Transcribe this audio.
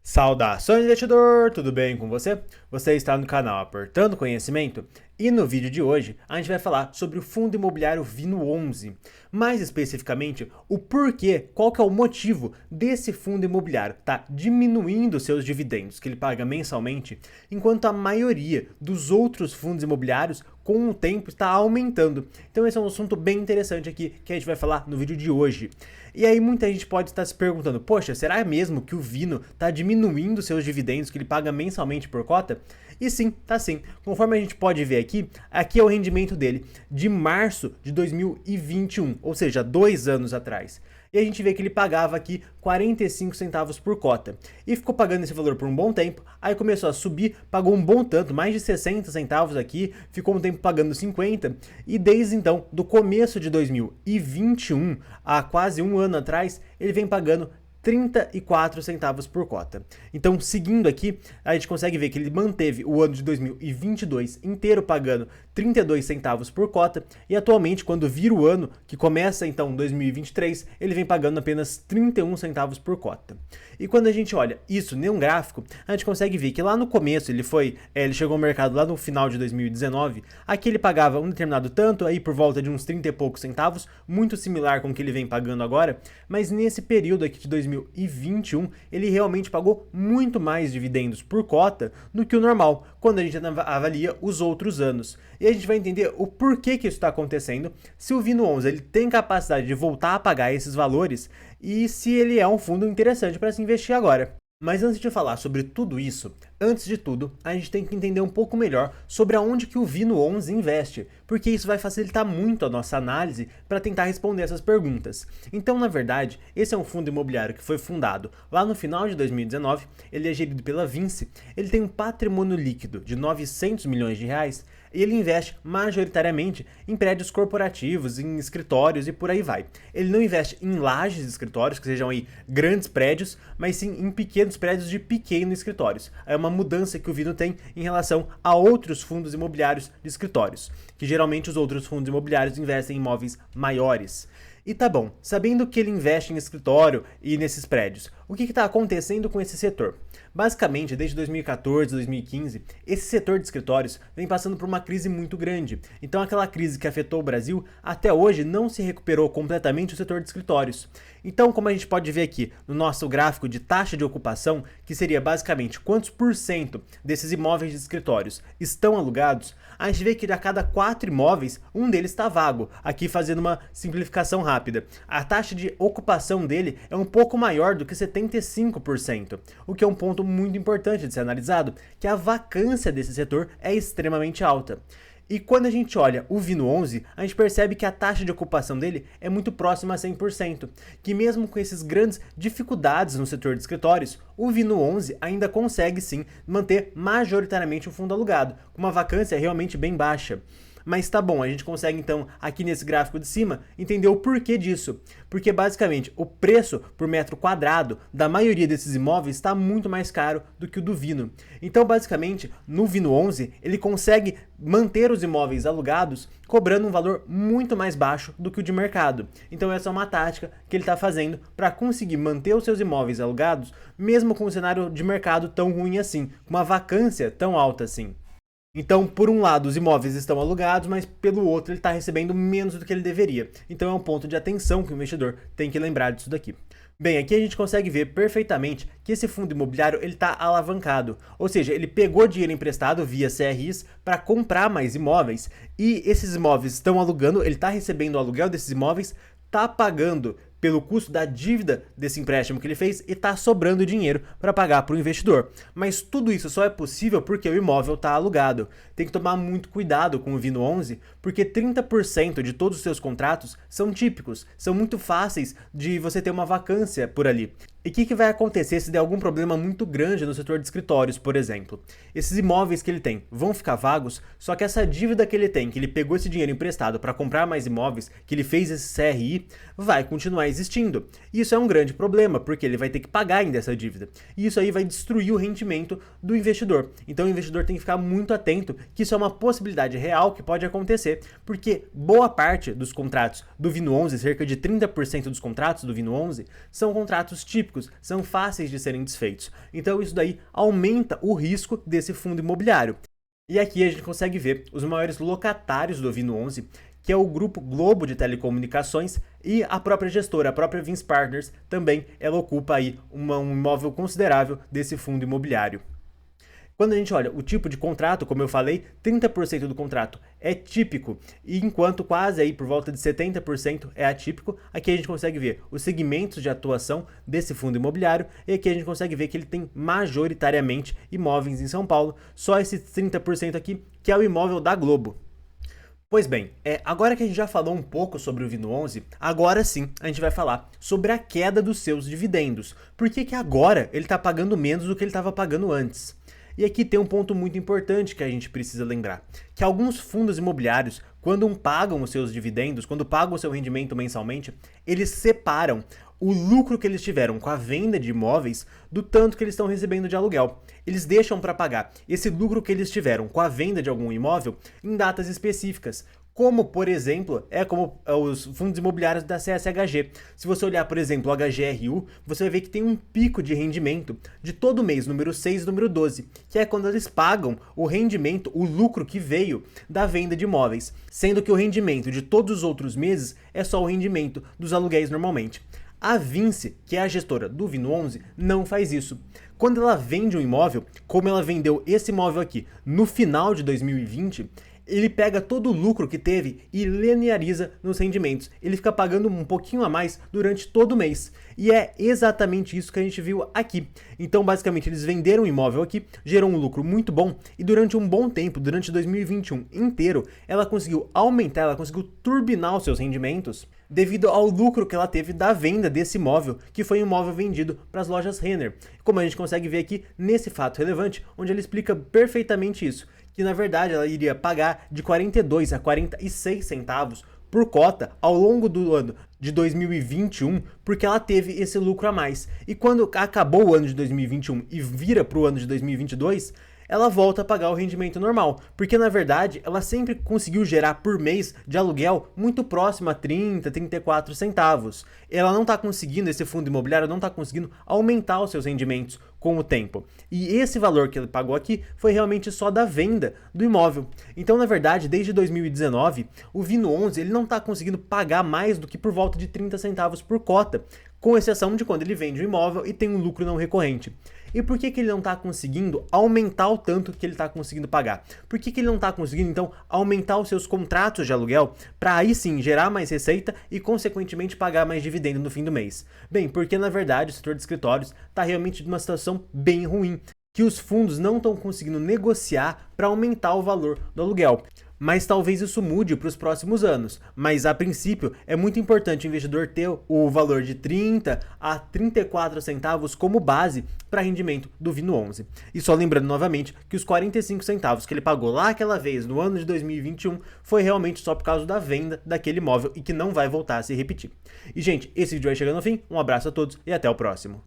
Saudações, investidor! Tudo bem com você? Você está no canal Apertando Conhecimento e no vídeo de hoje a gente vai falar sobre o fundo imobiliário Vino11. Mais especificamente, o porquê, qual que é o motivo desse fundo imobiliário tá diminuindo seus dividendos que ele paga mensalmente, enquanto a maioria dos outros fundos imobiliários com o tempo está aumentando. Então esse é um assunto bem interessante aqui que a gente vai falar no vídeo de hoje. E aí muita gente pode estar se perguntando, poxa, será mesmo que o Vino está diminuindo seus dividendos que ele paga mensalmente por cota? E sim, tá sim. Conforme a gente pode ver aqui é o rendimento dele de março de 2021, ou seja, 2 anos atrás. E a gente vê que ele pagava aqui 45 centavos por cota. E ficou pagando esse valor por um bom tempo, aí começou a subir, pagou um bom tanto, mais de 60 centavos aqui, ficou um tempo pagando 50, e desde então, do começo de 2021, há quase um ano atrás, ele vem pagando 34 centavos por cota. Então, seguindo aqui, a gente consegue ver que ele manteve o ano de 2022 inteiro pagando 32 centavos por cota e atualmente, quando vira o ano, que começa então 2023, ele vem pagando apenas 31 centavos por cota. E quando a gente olha isso em um gráfico, a gente consegue ver que lá no começo ele chegou ao mercado lá no final de 2019, aqui ele pagava um determinado tanto, aí por volta de uns 30 e poucos centavos, muito similar com o que ele vem pagando agora, mas nesse período aqui de 2021, ele realmente pagou muito mais dividendos por cota do que o normal, quando a gente avalia os outros anos. E a gente vai entender o porquê que isso está acontecendo, se o Vino11 ele tem capacidade de voltar a pagar esses valores e se ele é um fundo interessante para se investir agora. Mas antes de falar sobre tudo isso, antes de tudo, a gente tem que entender um pouco melhor sobre aonde que o Vino11 investe, porque isso vai facilitar muito a nossa análise para tentar responder essas perguntas. Então, na verdade, esse é um fundo imobiliário que foi fundado lá no final de 2019, ele é gerido pela Vinci, ele tem um patrimônio líquido de 900 milhões de reais e ele investe majoritariamente em prédios corporativos, em escritórios e por aí vai. Ele não investe em lajes de escritórios, que sejam aí grandes prédios, mas sim em pequenos prédios de pequenos escritórios. É uma mudança que o Vino tem em relação a outros fundos imobiliários de escritórios, que geralmente os outros fundos imobiliários investem em imóveis maiores. E tá bom, sabendo que ele investe em escritório e nesses prédios, o que está acontecendo com esse setor? Basicamente, desde 2014, 2015, esse setor de escritórios vem passando por uma crise muito grande. Então aquela crise que afetou o Brasil, até hoje não se recuperou completamente o setor de escritórios. Então, como a gente pode ver aqui no nosso gráfico de taxa de ocupação, que seria basicamente quantos por cento desses imóveis de escritórios estão alugados, a gente vê que de a cada 4 imóveis, um deles está vago. Aqui fazendo uma simplificação rápida. A taxa de ocupação dele é um pouco maior do que 75%, o que é um ponto muito importante de ser analisado, que a vacância desse setor é extremamente alta. E quando a gente olha o Vino11, a gente percebe que a taxa de ocupação dele é muito próxima a 100%, que mesmo com essas grandes dificuldades no setor de escritórios, o Vino11 ainda consegue sim manter majoritariamente o fundo alugado, com uma vacância realmente bem baixa. Mas tá bom, a gente consegue então, aqui nesse gráfico de cima, entender o porquê disso. Porque basicamente o preço por metro quadrado da maioria desses imóveis está muito mais caro do que o do Vino. Então basicamente, no Vino11, ele consegue manter os imóveis alugados cobrando um valor muito mais baixo do que o de mercado. Então essa é uma tática que ele está fazendo para conseguir manter os seus imóveis alugados, mesmo com um cenário de mercado tão ruim assim, com uma vacância tão alta assim. Então, por um lado, os imóveis estão alugados, mas pelo outro, ele está recebendo menos do que ele deveria. Então, é um ponto de atenção que o investidor tem que lembrar disso daqui. Bem, aqui a gente consegue ver perfeitamente que esse fundo imobiliário ele está alavancado, ou seja, ele pegou dinheiro emprestado via CRIs para comprar mais imóveis e esses imóveis estão alugando, ele está recebendo o aluguel desses imóveis, está pagando pelo custo da dívida desse empréstimo que ele fez e está sobrando dinheiro para pagar para o investidor. Mas tudo isso só é possível porque o imóvel está alugado. Tem que tomar muito cuidado com o Vino11, porque 30% de todos os seus contratos são típicos, são muito fáceis de você ter uma vacância por ali. E o que vai acontecer se der algum problema muito grande no setor de escritórios, por exemplo? Esses imóveis que ele tem vão ficar vagos, só que essa dívida que ele tem, que ele pegou esse dinheiro emprestado para comprar mais imóveis, que ele fez esse CRI, vai continuar existindo. E isso é um grande problema, porque ele vai ter que pagar ainda essa dívida. E isso aí vai destruir o rendimento do investidor. Então o investidor tem que ficar muito atento que isso é uma possibilidade real que pode acontecer, porque boa parte dos contratos do Vino11, cerca de 30% dos contratos do Vino11, são contratos típicos. atípicos são fáceis de serem desfeitos. Então isso daí aumenta o risco desse fundo imobiliário. E aqui a gente consegue ver os maiores locatários do Vino11, que é o Grupo Globo de Telecomunicações, e a própria gestora, a própria Vinci Partners, também ela ocupa aí um imóvel considerável desse fundo imobiliário. Quando a gente olha o tipo de contrato, como eu falei, 30% do contrato é típico, e enquanto quase aí por volta de 70% é atípico. Aqui a gente consegue ver os segmentos de atuação desse fundo imobiliário, e aqui a gente consegue ver que ele tem majoritariamente imóveis em São Paulo, só esse 30% aqui, que é o imóvel da Globo. Pois bem, agora que a gente já falou um pouco sobre o Vino11, agora sim a gente vai falar sobre a queda dos seus dividendos. Por que que agora ele está pagando menos do que ele estava pagando antes? E aqui tem um ponto muito importante que a gente precisa lembrar, que alguns fundos imobiliários, quando pagam os seus dividendos, quando pagam o seu rendimento mensalmente, eles separam o lucro que eles tiveram com a venda de imóveis do tanto que eles estão recebendo de aluguel. Eles deixam para pagar esse lucro que eles tiveram com a venda de algum imóvel em datas específicas, como, por exemplo, como os fundos imobiliários da CSHG. Se você olhar, por exemplo, o HGRU, você vai ver que tem um pico de rendimento de todo mês, número 6 e número 12, que é quando eles pagam o rendimento, o lucro que veio da venda de imóveis, sendo que o rendimento de todos os outros meses é só o rendimento dos aluguéis normalmente. A Vinci, que é a gestora do Vino11, não faz isso. Quando ela vende um imóvel, como ela vendeu esse imóvel aqui no final de 2020, ele pega todo o lucro que teve e lineariza nos rendimentos. Ele fica pagando um pouquinho a mais durante todo o mês. E é exatamente isso que a gente viu aqui. Então, basicamente, eles venderam o imóvel aqui, gerou um lucro muito bom, e durante um bom tempo, durante 2021 inteiro, ela conseguiu aumentar, ela conseguiu turbinar os seus rendimentos devido ao lucro que ela teve da venda desse imóvel, que foi um imóvel vendido para as lojas Renner. Como a gente consegue ver aqui nesse fato relevante, onde ele explica perfeitamente isso, que na verdade ela iria pagar de 42 a 46 centavos por cota ao longo do ano de 2021, porque ela teve esse lucro a mais. E quando acabou o ano de 2021 e vira para o ano de 2022, ela volta a pagar o rendimento normal, porque na verdade ela sempre conseguiu gerar por mês de aluguel muito próximo a 30, 34 centavos. Ela não está conseguindo, esse fundo imobiliário não está conseguindo aumentar os seus rendimentos com o tempo. E esse valor que ele pagou aqui foi realmente só da venda do imóvel. Então, na verdade, desde 2019, o Vino11 ele não está conseguindo pagar mais do que por volta de 30 centavos por cota, com exceção de quando ele vende o imóvel e tem um lucro não recorrente. E por que que ele não está conseguindo aumentar o tanto que ele está conseguindo pagar? Por que que ele não está conseguindo, então, aumentar os seus contratos de aluguel para aí sim gerar mais receita e, consequentemente, pagar mais dividendo no fim do mês? Bem, porque na verdade o setor de escritórios está realmente numa situação bem ruim, que os fundos não estão conseguindo negociar para aumentar o valor do aluguel. Mas talvez isso mude para os próximos anos. Mas a princípio é muito importante o investidor ter o valor de 30 a 34 centavos como base para rendimento do Vino11. E só lembrando novamente que os 45 centavos que ele pagou lá aquela vez no ano de 2021 foi realmente só por causa da venda daquele imóvel e que não vai voltar a se repetir. E gente, esse vídeo vai chegando ao fim. Um abraço a todos e até o próximo.